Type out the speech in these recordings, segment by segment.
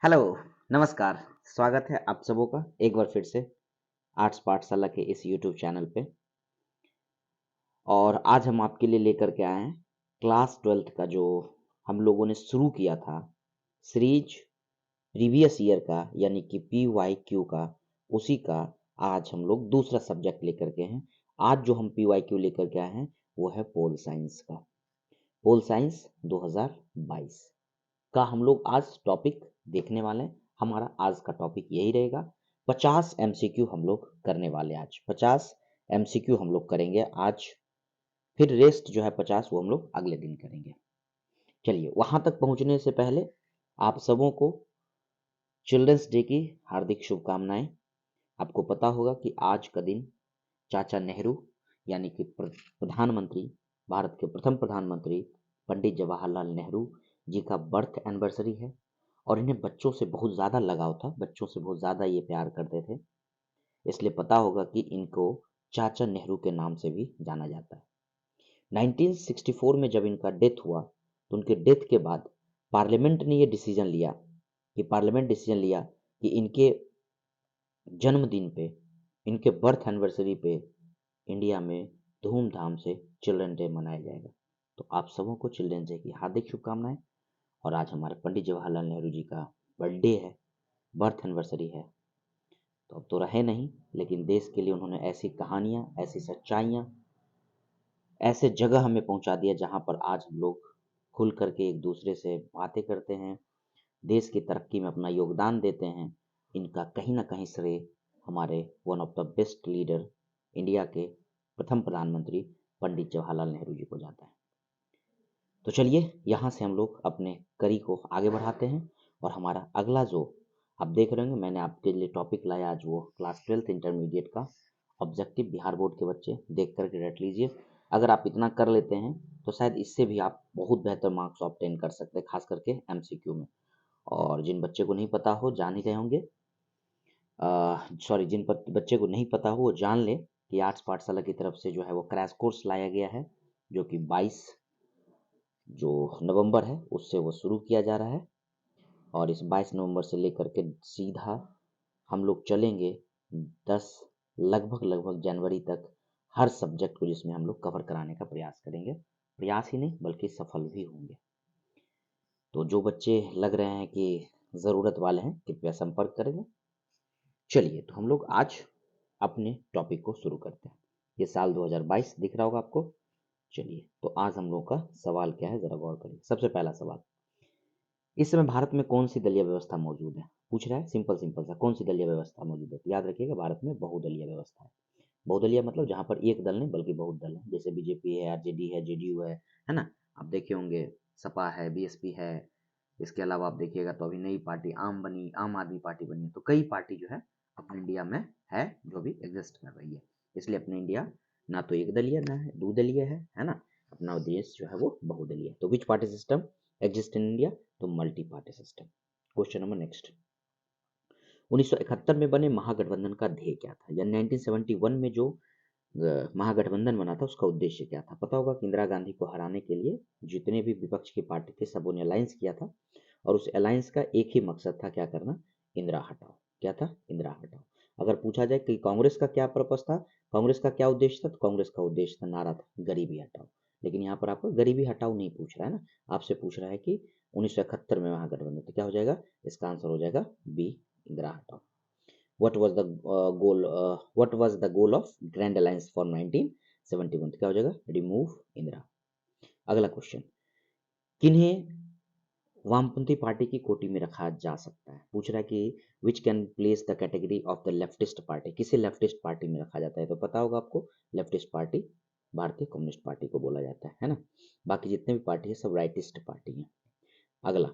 Hello, नमस्कार। स्वागत है आप सबों का एक बार फिर से आर्ट्स पाठशाला के इस यूट्यूब चैनल पे। और आज हम आपके लिए लेकर के आए हैं क्लास 12th का जो हम लोगों ने शुरू किया था सीरीज प्रीवियस ईयर का, यानी कि PYQ का। उसी का आज हम लोग दूसरा सब्जेक्ट लेकर के हैं। आज जो हम PYQ लेकर के आए हैं वो है पोल साइंस का। पोल साइंस 2022 का हम लोग आज टॉपिक देखने वाले हैं। हमारा आज का टॉपिक यही रहेगा। 50 MCQ हम लोग करने वाले हैं आज। 50 MCQ हम लोग करेंगे आज, फिर रेस्ट जो है 50 वो हम लोग अगले दिन करेंगे। चलिए, वहां तक पहुंचने से पहले आप सबों को चिल्ड्रंस डे की हार्दिक शुभकामनाएं। आपको पता होगा कि आज का दिन चाचा नेहरू यानी कि प्रधानमंत्री, भारत के प्रथम प्रधानमंत्री पंडित जवाहरलाल नेहरू जी का बर्थ एनिवर्सरी है। और इन्हें बच्चों से बहुत ज़्यादा लगाव था, बच्चों से बहुत ज़्यादा ये प्यार करते थे। इसलिए पता होगा कि इनको चाचा नेहरू के नाम से भी जाना जाता है। 1964 में जब इनका डेथ हुआ तो उनके डेथ के बाद पार्लियामेंट ने ये डिसीजन लिया कि इनके जन्मदिन पे, इनके बर्थ एनिवर्सरी पे इंडिया में धूमधाम से चिल्ड्रन डे मनाया जाएगा। तो आप सबों को चिल्ड्रन डे की हार्दिक शुभकामनाएं। और आज हमारे पंडित जवाहरलाल नेहरू जी का बर्थडे है, बर्थ एनिवर्सरी है। तो अब तो रहे नहीं, लेकिन देश के लिए उन्होंने ऐसी कहानियां, ऐसी सच्चाइयां, ऐसे जगह हमें पहुंचा दिया जहां पर आज हम लोग खुल करके एक दूसरे से बातें करते हैं, देश की तरक्की में अपना योगदान देते हैं। इनका कहीं ना कहीं श्रेय हमारे one of the best leader, India के प्रथम प्रधानमंत्री पंडित जवाहरलाल नेहरू जी को जाता है। तो चलिए, यहाँ से हम लोग अपने कड़ी को आगे बढ़ाते हैं। और हमारा अगला जो आप देख रहे होंगे, मैंने आपके लिए टॉपिक लाया आज, वो क्लास 12th इंटरमीडिएट का ऑब्जेक्टिव। बिहार बोर्ड के बच्चे देख करके रट लीजिए। अगर आप इतना कर लेते हैं तो शायद इससे भी आप बहुत बेहतर मार्क्स ऑब्टेन कर सकते हैं, खास करके MCQ में। और जिन बच्चे को नहीं पता हो, जान ही रहे होंगे, सॉरी, जिन बच्चे को नहीं पता हो वो जान ले कि आर्ट्स पाठशाला की तरफ से जो है वो क्रैश कोर्स लाया गया है, जो कि 22 जो नवंबर है उससे वो शुरू किया जा रहा है। और इस 22 नवंबर से लेकर के सीधा हम लोग चलेंगे 10 लगभग लगभग जनवरी तक, हर सब्जेक्ट को जिसमें हम लोग कवर कराने का प्रयास करेंगे। प्रयास ही नहीं बल्कि सफल भी होंगे। तो जो बच्चे लग रहे हैं कि ज़रूरत वाले हैं, कृपया संपर्क करेंगे। चलिए, तो हम लोग आज अपने टॉपिक को शुरू करते हैं। ये साल 2022 दिख रहा होगा आपको। चलिए, तो आज हम लोग का सवाल क्या है, जरा गौर करिए। सबसे पहला सवाल, इस समय भारत में कौन सी दलीय व्यवस्था मौजूद है? पूछ रहा है, सिंपल सिंपल सा, कौन सी दलीय व्यवस्था मौजूद है? तो याद रखिएगा, भारत में बहुदलीय व्यवस्था है। बहुदलीय मतलब जहां पर एक दल नहीं बल्कि बहुत दल है, जैसे बीजेपी है, आरजेडी है, जेडीयू है ना। आप देखे होंगे सपा है, बीएसपी है। इसके अलावा आप देखिएगा तो अभी नई पार्टी आम बनी, आम आदमी पार्टी बनी है। तो कई पार्टी जो है अपने इंडिया में है, जो भी एग्जिस्ट कर रही है। इसलिए अपने इंडिया ना तो एक दलीय ना है दो दलीय है ना। अपना देश जो है वो बहुदलीय है। तो which party system exist in India? तो multi party system. Question number next, 1971 में बने महागठबंधन का ध्येय क्या था? या 1971 में जो महागठबंधन बना था उसका उद्देश्य क्या था? पता होगा कि इंदिरा गांधी को हराने के लिए जितने भी विपक्ष की पार्टी थे सबों ने अलायंस किया था। और उस अलायंस का एक ही मकसद था, क्या करना? इंदिरा हटाओ। क्या था? इंदिरा हटाओ। अगर पूछा जाए कि कांग्रेस का क्या पर्पस था, कांग्रेस का क्या उद्देश्य था, तो कांग्रेस का उद्देश्य था, नारा था, गरीबी हटाओ। लेकिन यहाँ पर आपको गरीबी हटाओ नहीं पूछ रहा है ना, आपसे पूछ रहा है कि 1971 में महागठबंधन। तो क्या हो जाएगा? इसका आंसर हो जाएगा बी, इंदिरा हटाओ। What was the goal of Grand Alliance for 1971? क्या हो जाएगा? रिमूव इंदिरा। अगला क्वेश्चन, किन्हें वामपंथी पार्टी की कोटि में रखा जा सकता है? पूछ रहा है कि which can place the category of the leftist party, किसे लेफ्टिस्ट पार्टी में रखा जाता है? तो पता होगा आपको, लेफ्टिस्ट पार्टी भारतीय कम्युनिस्ट पार्टी को बोला जाता है ना। बाकी जितने भी पार्टी है सब राइटिस्ट पार्टी है। अगला,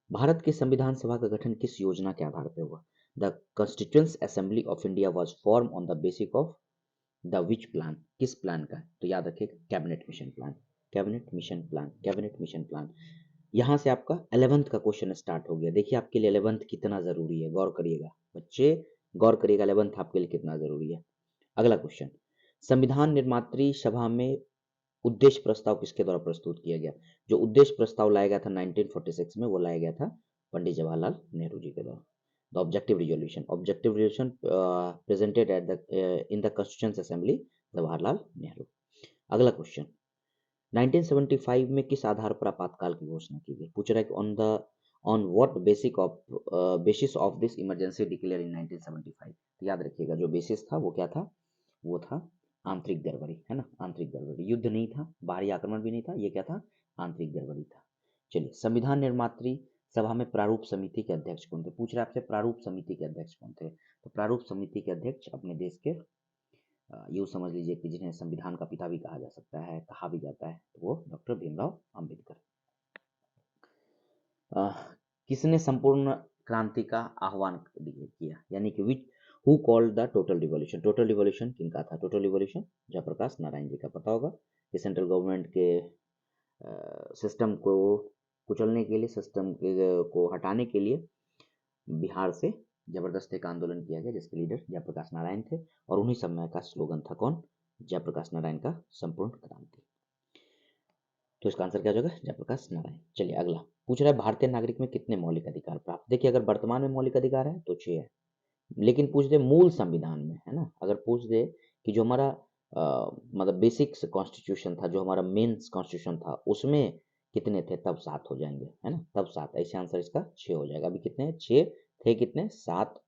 भारत के संविधान सभा का गठन किस योजना के आधार पर हुआ? The constituent assembly of India was form on the basic of the which plan? किस प्लान का? तो याद रखिएगा, cabinet mission plan. Cabinet mission plan, cabinet mission plan. यहां से आपका 11th का क्वेश्चन स्टार्ट हो गया। देखिए आपके लिए 11th कितना जरूरी है, गौर करिएगा बच्चे, गौर करिएगा 11th आपके लिए कितना जरूरी है। अगला क्वेश्चन, संविधान निर्मात्री सभा में उद्देश्य प्रस्ताव किसके द्वारा प्रस्तुत किया गया? जो उद्देश्य प्रस्ताव लाया गया था 1946 में, वो लाया गया था पंडित जवाहरलाल नेहरू जी के द्वारा। The objective resolution presented at the in the constitution assembly Jawaharlal Nehru. अगला क्वेश्चन, 1975 में किस आधार पर आपातकाल की घोषणा की गई? पूछ रहा है कि on what basis of this emergency declare in 1975। तो याद रखिएगा जो बेसिस था वो क्या था, वो था आंतरिक गड़बड़ी, है ना, आंतरिक गड़बड़ी। युद्ध नहीं था, बाहरी आक्रमण भी नहीं था, ये क्या था, आंतरिक गड़बड़ी था। चलिए, संविधान निर्मात्री सभा में प्रारूप समिति के अध्यक्ष कौन थे? पूछ रहे आपसे प्रारूप समिति के अध्यक्ष कौन थे? तो प्रारूप समिति के अध्यक्ष अपने देश के यूँ समझ लीजिए कि जिन्हें संविधान का पिता भी कहा जा सकता है, कहा भी जाता है, तो वो डॉक्टर भीमराव अंबेडकर। किसने संपूर्ण क्रांति का आह्वान किया, यानी कि which who called the total revolution? Total revolution किनका था? टोटल रिवॉल्यूशन जयप्रकाश नारायण जी का। पता होगा कि सेंट्रल गवर्नमेंट के सिस्टम को कुचलने के लिए, सिस्टम को हटाने के लिए बिहार से जबरदस्त एक आंदोलन किया गया जिसके लीडर जयप्रकाश नारायण थे, और उन्हीं समय का स्लोगन था कौन? जयप्रकाश नारायण का संपूर्ण क्रांति। तो इसका आंसर क्या हो जाएगा? जयप्रकाश नारायण। चलिए अगला पूछ रहा है भारतीय नागरिक में कितने मौलिक अधिकार प्राप्त? देखिए, अगर वर्तमान में मौलिक अधिकार है तो 6 है, लेकिन पूछ दे मूल संविधान में, है ना, अगर पूछ दे कि जो हमारा मतलब बेसिक कॉन्स्टिट्यूशन था, जो हमारा मेन कॉन्स्टिट्यूशन था, उसमें कितने थे, तब 7 हो जाएंगे, है ना, तब 7। ऐसे आंसर इसका 6 हो जाएगा। अभी कितने? 6 थे, कितने? 7।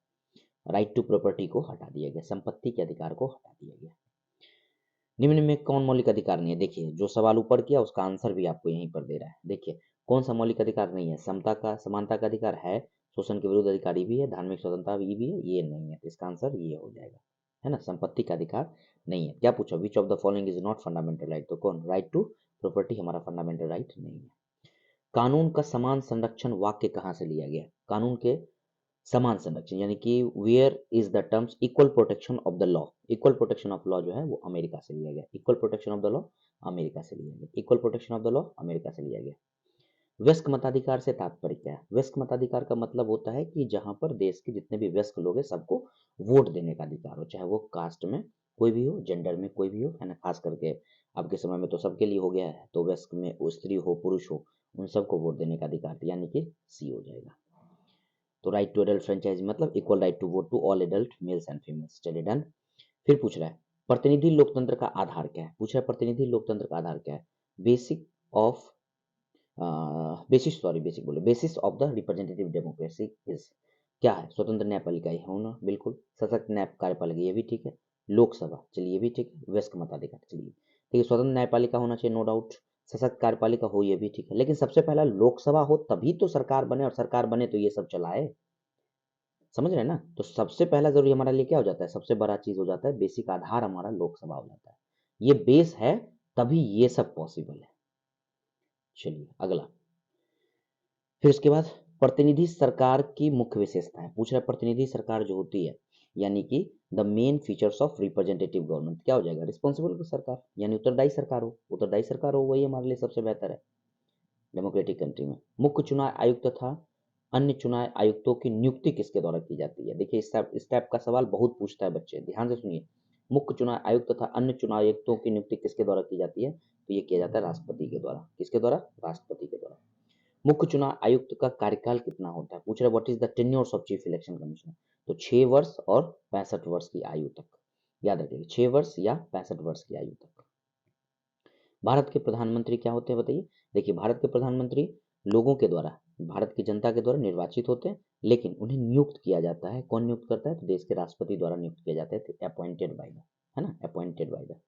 राइट टू प्रॉपर्टी को हटा दिया गया, संपत्ति के अधिकार को हटा दिया गया। निम्न में कौन मौलिक अधिकार नहीं है? देखिए, जो सवाल ऊपर किया उसका आंसर भी आपको यहीं पर दे रहा है। देखिए, कौन सा मौलिक अधिकार नहीं है? समता का, समानता का अधिकार है, शोषण के विरुद्ध अधिकारी भी है, धार्मिक स्वतंत्रता भी है, ये नहीं है। तो इसका आंसर ये हो जाएगा, है ना, संपत्ति का अधिकार नहीं है। क्या पूछा? Which of the following is not fundamental right? तो कौन? राइट टू प्रॉपर्टी हमारा फंडामेंटल राइट नहीं है। कानून का समान संरक्षण वाक्य कहाँ से लिया गया? कानून के समान संरक्षण यानी कि where is the terms equal protection of the law. Equal protection of law जो है वो अमेरिका से लिया गया। Equal protection of the law America से लिया गया। Equal protection of the law America से लिया गया। वयस्क मताधिकार से तात्पर्य क्या है? वयस्क मताधिकार का मतलब होता है कि जहां पर देश के जितने भी वयस्क लोग हैं सबको वोट देने का अधिकार हो, चाहे वो कास्ट में कोई भी हो, जेंडर में कोई भी हो, है ना। खास करके अब के समय में तो सबके लिए हो गया है, तो वयस्क में वो स्त्री हो पुरुष हो उन सबको वोट देने का अधिकार, यानी कि सी हो जाएगा। तो राइट टू एडल्ट फ्रेंचाइज मतलब equal right to vote to all adult males and females. चलिए डन। फिर पूछ रहा है प्रतिनिधि लोकतंत्र का आधार क्या है? पूछ रहा है प्रतिनिधि लोकतंत्र का आधार क्या है? Basic of basis of the representative democracy is क्या है? स्वतंत्र न्यायपालिका ही होना, बिल्कुल। सशक्त न्याय कार्यपालिका, ये भी ठीक है। लोकसभा, चलिए ये भी ठीक है। वयस्क मताधिकार, चलिए ठीक है। स्वतंत्र न्यायपालिका होना चाहिए, नो डाउट। सशक्त कार्यपालिका हो, ये भी ठीक है, लेकिन सबसे पहला लोकसभा हो तभी तो सरकार बने, और सरकार बने तो ये सब चलाए। समझ रहे हैं ना? तो सबसे पहला जरूरी हमारे लिए क्या हो जाता है? सबसे बड़ा चीज हो जाता है, बेसिक आधार हमारा लोकसभा हो जाता है। ये बेस है, तभी ये सब पॉसिबल है। चलिए अगला। फिर उसके बाद प्रतिनिधि सरकार की मुख्य विशेषता है। पूछ रहा है प्रतिनिधि सरकार जो होती है, यानी कि the main features of representative government क्या हो जाएगा? रिस्पॉन्सिबल सरकार, यानी उत्तरदायी सरकार हो। उत्तरदायी सरकार हो, वही हमारे लिए सबसे बेहतर है डेमोक्रेटिक कंट्री में। मुख्य चुनाव आयुक्त तथा अन्य चुनाव आयुक्तों की नियुक्ति किसके द्वारा की जाती है? देखिए, इस टाइप का सवाल बहुत पूछता है बच्चे, ध्यान से सुनिए। मुख्य चुनाव आयुक्त तथा अन्य चुनाव आयुक्तों की नियुक्ति किसके द्वारा की जाती है? तो ये किया जाता है राष्ट्रपति के द्वारा। किसके द्वारा? राष्ट्रपति के द्वारा। मुख्य चुनाव आयुक्त का कार्यकाल कितना होता है? पूछ रहे what is the tenures of chief election commissioner? तो 6 वर्ष और 65 वर्ष की आयु तक। याद रखिए, 6 वर्ष या 65 वर्ष की आयु तक। भारत के प्रधानमंत्री क्या होते हैं बताइए? देखिए, भारत के प्रधानमंत्री लोगों के द्वारा, भारत की जनता के द्वारा निर्वाचित होते हैं, लेकिन उन्हें नियुक्त किया जाता है। कौन नियुक्त करता है? तो देश के राष्ट्रपति द्वारा नियुक्त किया जाता है, अपॉइंटेड बाय द, है ना, अपॉइंटेड बाय द।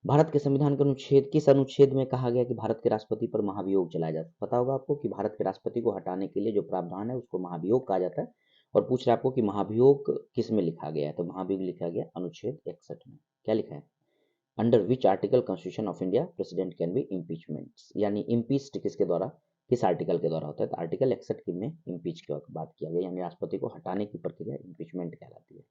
भारत के संविधान के अनुच्छेद, किस अनुच्छेद में कहा गया कि भारत के राष्ट्रपति पर महाभियोग चलाया जाता है? पता होगा आपको कि भारत के राष्ट्रपति को हटाने के लिए जो प्रावधान है उसको महाभियोग कहा जाता है। और पूछ रहा है आपको कि महाभियोग किस में लिखा गया है? तो महाभियोग लिखा गया अनुच्छेद 61 में। क्या लिखा है? Under which article constitution of India president can be impeachment, यानी इम्पीच्ड किसके द्वारा, किस आर्टिकल के द्वारा होता है? तो आर्टिकल 61 में इम्पीच की बात किया गया, यानी राष्ट्रपति को हटाने की प्रक्रिया इम्पीचमेंट कहलाती है।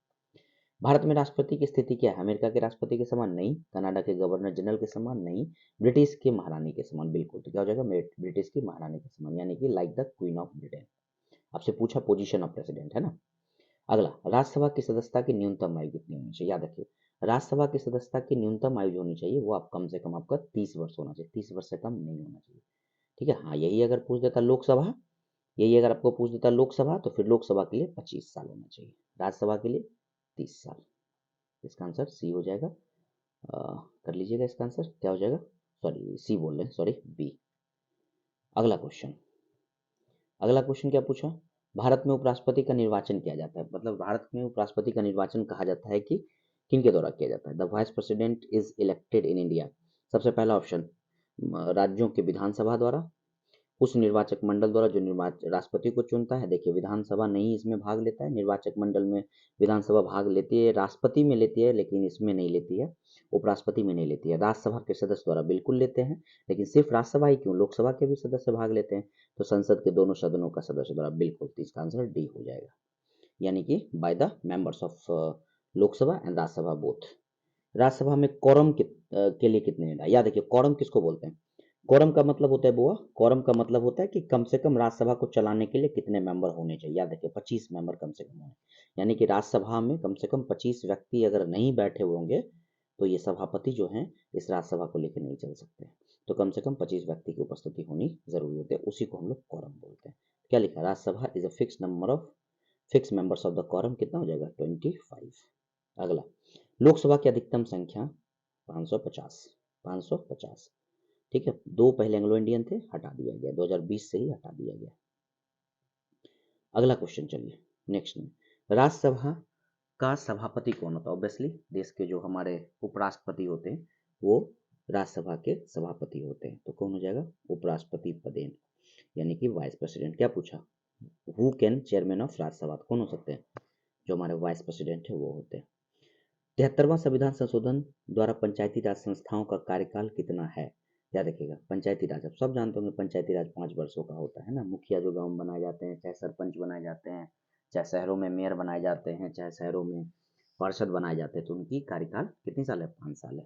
भारत में राष्ट्रपति की स्थिति क्या है? अमेरिका के राष्ट्रपति के समान नहीं, कनाडा के गवर्नर जनरल के समान नहीं, ब्रिटिश के महारानी के समान, बिल्कुल। तो क्या हो जाएगा? ब्रिटिश की महारानी के समान, यानी कि like the queen of Britain. आपसे पूछा पोजीशन ऑफ प्रेसिडेंट, है ना। अगला, राज्यसभा की सदस्यता की न्यूनतम आयु कितनी होनी चाहिए? याद रखिए, राज्यसभा की सदस्यता की न्यूनतम आयु जो होनी चाहिए वो आप कम से कम आपका 30 वर्ष होना चाहिए, 30 वर्ष से कम नहीं होना चाहिए। ठीक है, हाँ, यही अगर पूछ देता लोकसभा यही अगर आपको पूछ देता लोकसभा तो फिर लोकसभा के लिए 25 साल होना चाहिए, राज्यसभा के लिए 30 साल। इसका आंसर सी हो जाएगा। कर लीजिएगा, इसका आंसर क्या हो जाएगा, सॉरी सी बोल रहे हैं, सॉरी बी। अगला क्वेश्चन, अगला क्वेश्चन क्या पूछा, भारत में उपराष्ट्रपति का निर्वाचन किया जाता है, मतलब भारत में उपराष्ट्रपति का निर्वाचन कहा जाता है कि किन के द्वारा किया जाता है। The vice president is elected in India. सबसे पहला ऑप्शन राज्यों के विधानसभा द्वारा, उस निर्वाचक मंडल द्वारा जो राष्ट्रपति को चुनता है। देखिए विधानसभा नहीं इसमें भाग लेता है, निर्वाचक मंडल में विधानसभा भाग लेती है, राष्ट्रपति में लेती है लेकिन इसमें नहीं लेती है, उपराष्ट्रपति में नहीं लेती है। राज्यसभा के सदस्य द्वारा बिल्कुल लेते हैं, लेकिन सिर्फ राज्यसभा ही क्यों, लोकसभा के भी सदस्य भाग लेते हैं। तो संसद के दोनों सदनों का सदस्य द्वारा बिल्कुल, तो इसका आंसर डी हो जाएगा, यानी कि by the members of Lok Sabha and Rajya Sabha both. Rajya Sabha में कोरम के लिए कितने निर्णय, याद रखिए कोरम किसको बोलते हैं। कोरम का मतलब होता है बुआ, कोरम का मतलब होता है कि कम से कम राज्यसभा को चलाने के लिए कितने मेंबर होने चाहिए। याद रखिए 25 मेंबर कम से कम होने, यानी कि राज्यसभा में कम से कम 25 व्यक्ति अगर नहीं बैठे हुए होंगे तो ये सभापति जो हैं इस राज्यसभा को लेकर नहीं चल सकते। तो कम से कम 25 व्यक्ति की उपस्थिति होनी जरूरी होती है, उसी को हम लोग कोरम बोलते हैं। क्या लिखा, Rajya Sabha is a fix number of fix members of the quorum, कितना हो जाएगा 25। अगला, लोकसभा की अधिकतम संख्या 550, 550। ठीक है, दो पहले एंग्लो इंडियन थे, हटा दिया गया, 2020 से ही हटा दिया गया। अगला क्वेश्चन चलिए नेक्स्ट में, राज्यसभा का सभापति कौन होता है। ऑब्वियसली देश के जो हमारे उपराष्ट्रपति होते हैं वो राज्यसभा के सभापति होते हैं, तो कौन हो जाएगा, उपराष्ट्रपति पदेन, यानी कि वाइस प्रेसिडेंट। क्या पूछा, who can chairman of Rajya Sabha, कौन हो सकते हैं, जो हमारे वाइस प्रेसिडेंट है वो होते हैं। 73वां संविधान संशोधन द्वारा पंचायती राज संस्थाओं का कार्यकाल कितना है। याद रखिएगा पंचायती राज, आप सब जानते होंगे पंचायती राज 5 वर्षों का होता है ना। मुखिया जो गांव में बनाए जाते हैं, चाहे सरपंच बनाए जाते हैं, चाहे शहरों में मेयर बनाए जाते हैं, चाहे शहरों में पार्षद बनाए जाते हैं, तो उनकी कार्यकाल कितनी साल है, 5 साल है।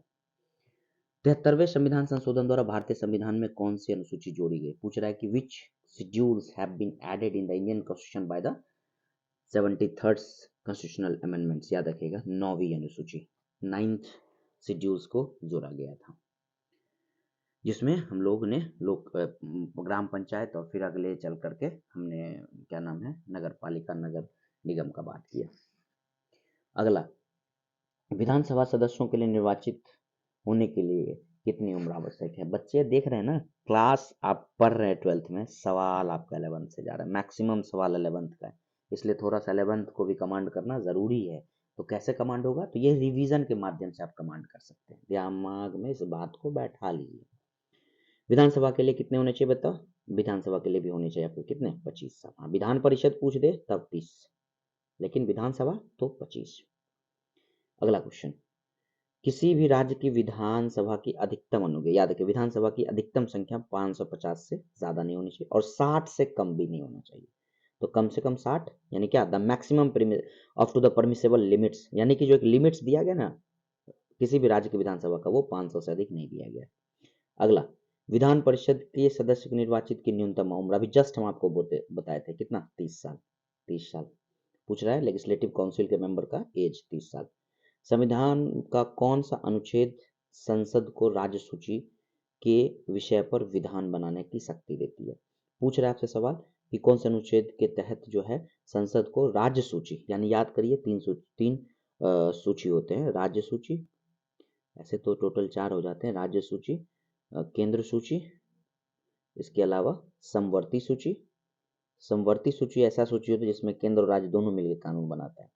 73वें संविधान संशोधन द्वारा भारतीय संविधान में कौन सी अनुसूची जोड़ी गई। पूछ रहा है कि which schedules have been added in the Indian constitution by the 73rd constitutional amendments. याद रखिएगा 9वीं अनुसूची, 9th शेड्यूल्स को जोड़ा गया था, जिसमें हम लोग ने ग्राम पंचायत और फिर अगले चल करके हमने क्या नाम है, नगर पालिका नगर निगम का बात किया। अगला, विधानसभा सदस्यों के लिए निर्वाचित होने के लिए कितनी उम्र आवश्यक है। बच्चे देख रहे हैं ना, क्लास आप पढ़ रहे हैं 12th में, सवाल आपका 11th से जा रहा है, मैक्सिमम सवाल 11th का है, इसलिए थोड़ा सा 11th को भी कमांड करना जरूरी है। तो कैसे कमांड होगा, तो ये रिवीजन के माध्यम से आप कमांड कर सकते हैं, दिमाग में इस बात को बैठा लीजिए। विधानसभा के लिए कितने होने चाहिए बताओ, विधानसभा के लिए भी होने चाहिए आपको कितने, 25 साल। हाँ, विधान परिषद पूछ दे तब 30, लेकिन विधानसभा तो 25। अगला क्वेश्चन, किसी भी राज्य की विधानसभा की अधिकतम अनुग्रह, याद रखिए विधानसभा की अधिकतम संख्या 550 से ज्यादा नहीं होनी चाहिए और 60 से कम भी नहीं होना चाहिए। तो कम से कम 60, यानी क्या, the maximum up to the permissible limits, यानी कि जो एक लिमिट्स दिया गया ना किसी भी राज्य की विधानसभा का, वो 500 से अधिक नहीं दिया गया। अगला, विधान परिषद के सदस्य को निर्वाचित की न्यूनतम उम्र, अभी जस्ट हम आपको बताए थे कितना, 30 साल, 30 साल। पूछ रहा है लेजिस्लेटिव काउंसिल के मेंबर का एज 30 साल। संविधान का कौन सा अनुच्छेद संसद को राज्य सूची के विषय पर विधान बनाने की शक्ति देती है। पूछ रहा है आपसे सवाल कि कौन से अनुच्छेद के तहत जो है संसद को राज्य सूची, यानी याद करिए तीन सूची होते हैं, राज्य सूची, ऐसे तो टोटल 4 हो जाते हैं, राज्य सूची, केंद्र सूची, इसके अलावा समवर्ती सूची। समवर्ती सूची ऐसा सूची होता है जिसमें केंद्र और राज्य दोनों मिलकर कानून बनाता है।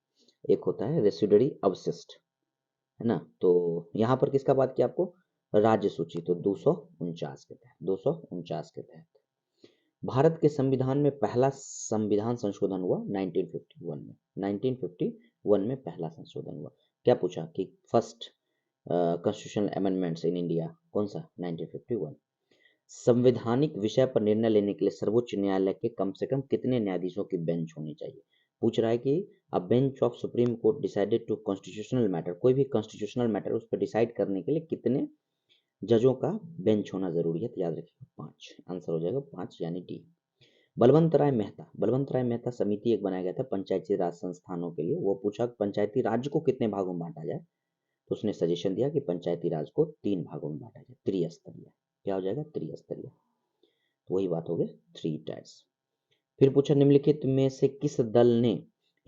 एक होता है रेसिडुअरी अवशिष्ट, है ना। तो यहाँ पर किसका बात किया आपको, राज्य सूची, तो 249 के तहत, 249 के तहत। भारत के संविधान में पहला संविधान संशोधन हुआ 1951 में, 1951 में पहला संशोधन हुआ। क्या पूछा कि first constitutional amendments in India, कौन सा, 1951। संवैधानिक विषय पर निर्णय लेने के लिए सर्वोच्च न्यायालय के कम से कम कितने न्यायाधीशों की बेंच होनी चाहिए। पूछ रहा है कि a bench of supreme court decided to constitutional matter, कोई भी कॉन्स्टिट्यूशनल मैटर उस पर डिसाइड करने के लिए कितने जजों का बेंच होना जरूरी है। तो याद रखिए 5, आंसर हो जाएगा 5, यानी डी। बलवंत राय मेहता, बलवंत राय मेहता समिति एक बनाया गया था पंचायती राज संस्थानों के लिए। वो पूछा पंचायती राज को कितने भागों में बांटा जाए, तो उसने सजेशन दिया कि पंचायती राज को 3 भागों में बांटा जाए, त्रिस्तरीय। क्या हो जाएगा, त्रिस्तरीय। तो वही बात हो गई 3 टायर्स। फिर पूछा निम्नलिखित में से किस दल ने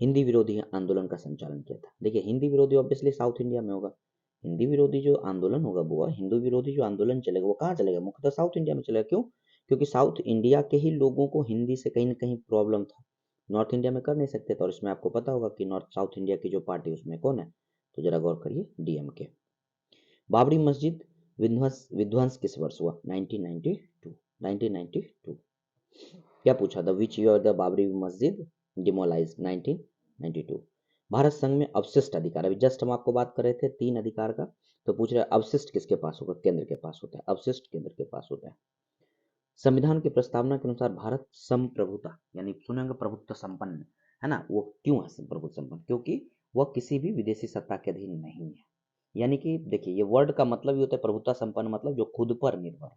हिंदी विरोधी आंदोलन का संचालन किया था। देखिए हिंदी विरोधी ऑब्वियसली साउथ इंडिया में होगा। हिंदी विरोधी जो आंदोलन होगा वो हिंदू विरोधी जो आंदोलन चलेगा वो कहाँ चलेगा, मुख्यतः साउथ इंडिया में चलेगा। क्यों? क्योंकि साउथ इंडिया के ही लोगों को हिंदी से कहीं ना कहीं प्रॉब्लम था, नॉर्थ इंडिया में कर नहीं सकते थे। और इसमें आपको पता होगा कि नॉर्थ साउथ इंडिया की जो पार्टी उसमें कौन है, तो जरा गौर करिए, डीएमके। बाबरी मस्जिद विध्वंस विध्वंस किस वर्ष हुआ? 1992। 1992। क्या पूछा था, विच ईयर द बाबरी मस्जिद डिमोलाइज? 1992। भारत संघ में अवशिष्ट अधिकार, अभी जस्ट हम आपको बात कर रहे थे 3 अधिकार का, तो पूछ रहे अवशिष्ट किसके पास होगा? केंद्र के पास होता है, अवशिष्ट केंद्र के पास होता है। संविधान की प्रस्तावना के अनुसार भारत संप्रभुता, यानी सुनेंगे प्रभुत्व संपन्न है ना, वो क्यों है संप्रभुत्व संपन्न? क्योंकि वह किसी भी विदेशी सत्ता के अधीन नहीं है। यानी कि देखिए ये वर्ड का मतलब ही होता है प्रभुत्व संपन्न, मतलब जो खुद पर निर्भर हो,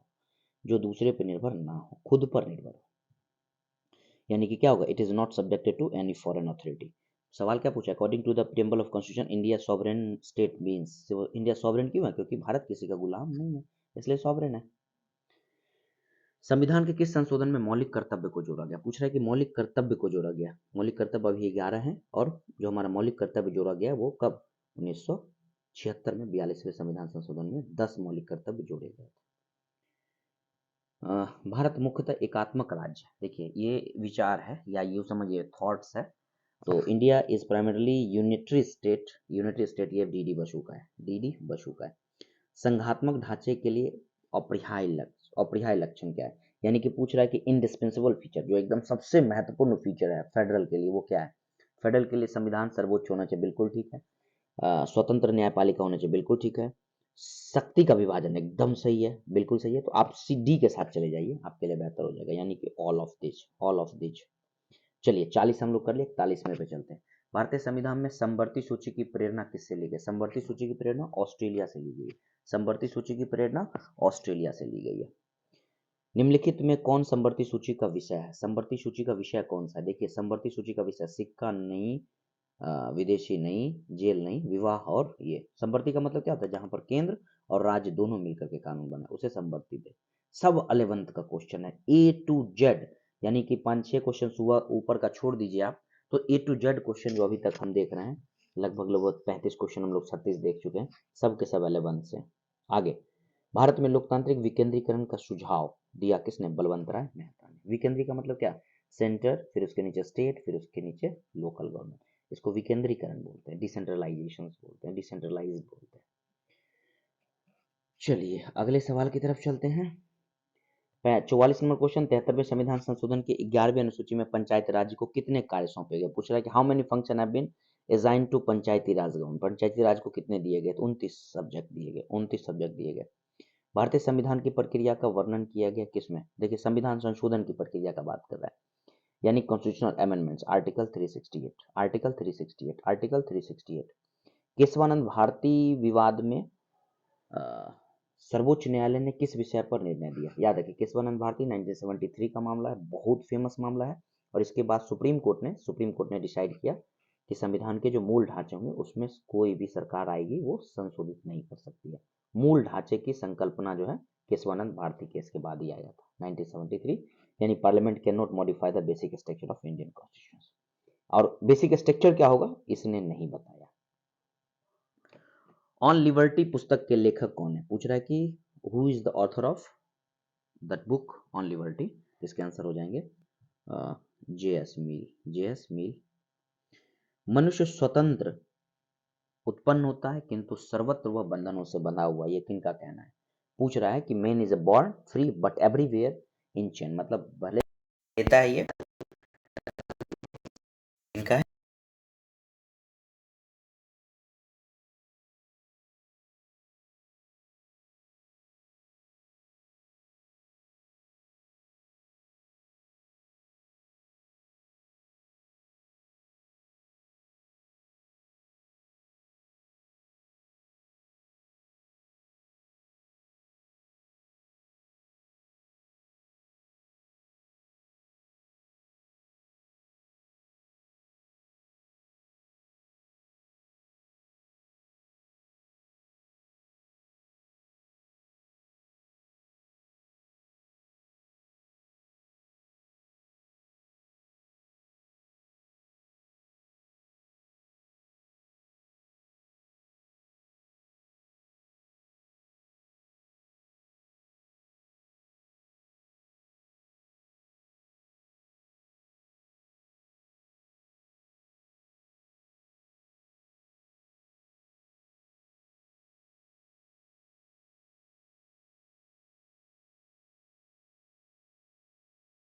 जो दूसरे पर निर्भर ना हो, खुद पर निर्भर हो। यानी कि क्या होगा, it is not subjected to any foreign authority. सवाल क्या पूछा, according to the preamble of constitution India sovereign state means, India sovereign क्यों है? क्योंकि भारत किसी का गुलाम नहीं है, इसलिए सॉवरेन है। संविधान के किस संशोधन में मौलिक कर्तव्य को जोड़ा गया? पूछ रहा है कि मौलिक कर्तव्य को जोड़ा गया। मौलिक कर्तव्य अभी 11 है, और जो हमारा मौलिक कर्तव्य जोड़ा गया वो कब? 1976 में 42वें संविधान संशोधन में 10 मौलिक कर्तव्य जोड़े गए थे। भारत मुख्यतः एकात्मक राज्य, देखिए ये विचार है या यूँ समझिए थॉट्स है। तो India is primarily unitary state, unitary state ये डी बसु का है, डी बसु का है। संघात्मक ढांचे के लिए अपरिहार्य लक्षण क्या है? यानी कि पूछ रहा है कि इंडिस्पेंसेबल फीचर, जो एकदम सबसे महत्वपूर्ण फीचर है फेडरल के लिए, वो क्या है? फेडरल के लिए संविधान सर्वोच्च होना चाहिए, बिल्कुल ठीक है। स्वतंत्र न्यायपालिका होना चाहिए, बिल्कुल ठीक है। शक्ति का विभाजन एकदम सही है, बिल्कुल सही है। तो आप सी डी के साथ चले जाइए, आपके लिए बेहतर हो जाएगा, यानी कि all of this, all of this. चलिए 40 हम लोग कर लिए, 41वें पे चलते हैं। भारतीय संविधान में समवर्ती सूची की प्रेरणा किससे ली गई? समवर्ती सूची की प्रेरणा ऑस्ट्रेलिया से ली गई है। समवर्ती सूची की प्रेरणा ऑस्ट्रेलिया से ली गई है। निम्नलिखित में कौन समवर्ती सूची का विषय है? समवर्ती सूची का विषय कौन सा है? देखिए समवर्ती सूची का विषय सिक्का नहीं, विदेशी नहीं, जेल नहीं, विवाह और ये। समवर्ती का मतलब क्या होता है? जहां पर केंद्र और राज्य दोनों मिलकर के कानून बना, उसे समवर्ती थे। सब अलेवंत का क्वेश्चन है, ए टू जेड, यानी कि 5-6 क्वेश्चन सुबह ऊपर का छोड़ दीजिए आप, तो ए टू जेड क्वेश्चन जो अभी तक हम देख रहे हैं, लगभग 35 क्वेश्चन हम लोग 36 देख चुके हैं, सब के सब अलेवंत से। आगे, भारत में लोकतांत्रिक विकेंद्रीकरण का सुझाव दिया किसने? बलवंत राय मेहता ने। विकेंद्री का मतलब क्या? सेंटर, फिर उसके नीचे स्टेट, फिर उसके नीचे लोकल गवर्नमेंट। इसको विकेंद्रीकरण बोलते हैं, डिसेंट्रलाइजेशन बोलते हैं, डिसेंट्रलाइज बोलते हैं। चलिए अगले सवाल की तरफ चलते हैं। 44 नंबर क्वेश्चन, 73वें संविधान संशोधन के 11वें अनुसूची में पंचायत राज्य को कितने कार्य सौंपे गए? पूछ रहा है कि how many function have been assigned to Panchayati Raj government. Panchayati Raj को कितने दिए गए? 29 सब्जेक्ट दिए गए, 29 सब्जेक्ट दिए गए। भारतीय संविधान की प्रक्रिया का वर्णन किया गया किसमें? देखिए संविधान संशोधन की प्रक्रिया का बात कर रहा है, यानी constitutional amendments, article 368, article 368, article 368। Kesavananda Bharati विवाद में सर्वोच्च न्यायालय ने किस विषय पर निर्णय दिया? याद रखिए केशवानंद भारती 1973 का मामला है, बहुत फेमस मामला है। और इसके बाद सुप्रीम कोर्ट ने डिसाइड किया कि संविधान के जो मूल ढांचे होंगे उसमें कोई भी सरकार आएगी वो संशोधित नहीं कर सकती है। मूल ढांचे की संकल्पना जो है केशवानंद भारती केस के बाद ही आया था 1973, यानी parliament can not modify the basic structure of Indian constitution. और बेसिक स्ट्रक्चर क्या होगा इसने नहीं बताया। ऑन लिबर्टी पुस्तक के लेखक कौन है? पूछ रहा है कि who is the author of that book on liberty. इसके आंसर हो जाएंगे जे एस मिल। मनुष्य स्वतंत्र उत्पन्न होता है किंतु सर्वत्र वह बंधनों से बंधा हुआ, ये किन का कहना है? पूछ रहा है कि man is a born free but everywhere in chain, मतलब भले देता है ये, इनका है